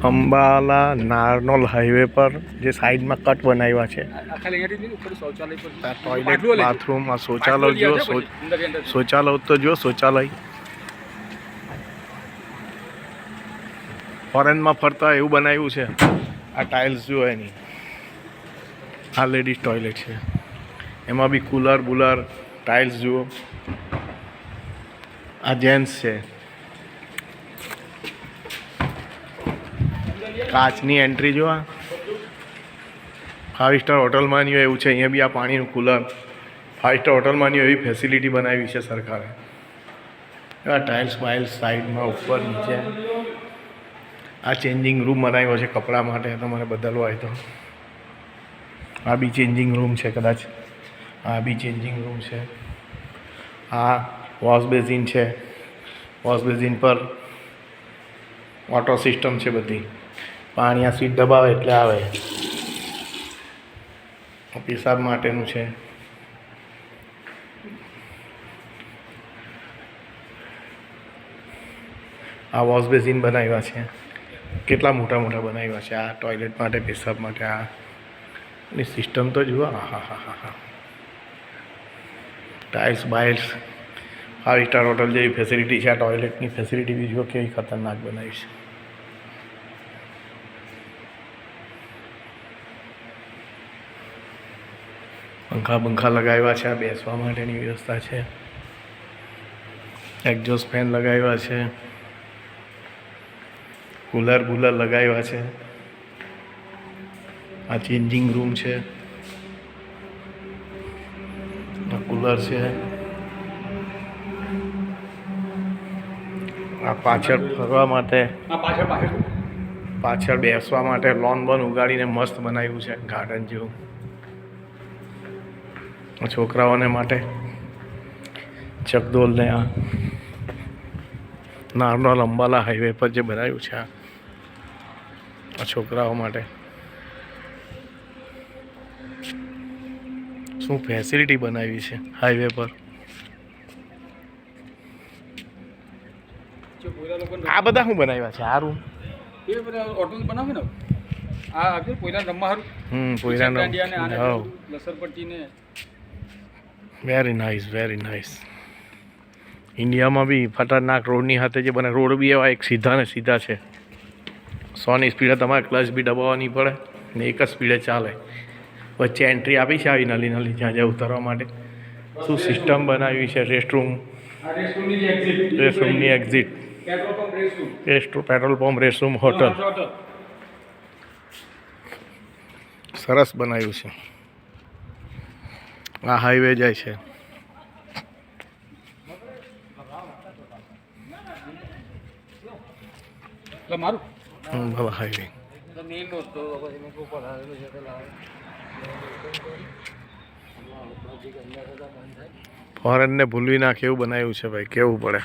Ambala નારનોલ highway પર જે સાઈડમાં કટ બનાવ્યા છે આ ટોયલેટ બાથરૂમ આ શૌચાલય જો શૌચાલય તો જો શૌચાલય ફોરેનમાં ફરતા એવું બનાવ્યું છે આ ટાઇલ્સ જો એની આ લેડીઝ ટોયલેટ છે એમાં બી કુલર બુલર ટાઇલ્સ જુઓ આ જેન્ટ્સ છે કાચની એન્ટ્રી જો આ 5 સ્ટાર હોટલમાં નહીં હોય એવું છે અહીંયા બી આ પાણીનું કુલર 5 સ્ટાર હોટલમાં નહીં હોય એવી ફેસિલિટી બનાવી છે સરકારે આ ટાઇલ્સ બાઇલ્સ સાઈડમાં ઉપર નીચે આ ચેન્જિંગ રૂમ બનાવ્યો છે કપડાં માટે તમારે બદલવા હોય તો આ બી ચેન્જિંગ રૂમ છે કદાચ આ બી ચેન્જિંગ રૂમ છે આ વોશ બેઝિન છે વોશ બેઝિન પર ઓટો સિસ્ટમ છે બધી પાણી આ સીટ દબાવે એટલે આવે પેશાબ માટેનું છે આ વોશ બેઝિન બનાવ્યા છે કેટલા મોટા મોટા બનાવ્યા છે આ ટોયલેટ માટે પેશાબ માટે આ ની સિસ્ટમ તો જુઓ હા હા હા હા હા ટાઇલ્સ બાઇલ્સ 5 સ્ટાર હોટલ જેવી ફેસિલિટી છે આ ટોયલેટની ફેસિલિટી બી જુઓ કેવી ખતરનાક બનાવી છે પંખા લગાવ્યા છે આ બેસવા માટેની વ્યવસ્થા છે એક્ઝોસ્ટ ફેન લગાવ્યા છે કુલર બુલર લગાવ્યા છે આ ચેન્જિંગ રૂમ છે આ કુલર છે આ પાછળ ફરવા માટે પાછળ બેસવા માટે લોન બોન ઉગાડીને મસ્ત બનાવ્યું છે ગાર્ડન જેવું છોકરાઓને માટે ચકદોલ ને આ નારનોલ અંબાલા હાઈવે પર જે બનાવ્યું છે આ છોકરાઓ માટે શું ફેસિલિટી બનાવી છે હાઈવે પર આ બધા શું બનાવ્યા છે આ room very nice very nice ઇન્ડિયામાં બી ખતરનાક રોડની સાથે જે બને રોડ બી એવા એક સીધા ને સીધા છે 100ની સ્પીડે તમારે ક્લચ બી દબાવવા નહીં પડે ને એક જ સ્પીડે ચાલે વચ્ચે એન્ટ્રી આપી છે આવી નાલી નાલી જ્યાં જ્યાં ઉતરવા માટે શું સિસ્ટમ બનાવી છે રેસ્ટરૂમની exit petrol pump restroom hotel સરસ બનાવ્યું છે આ હાઈવે જાય છે હાઈવે ફોરેનને ભૂલવી નાખે એવું બનાવ્યું છે ભાઈ કેવું પડે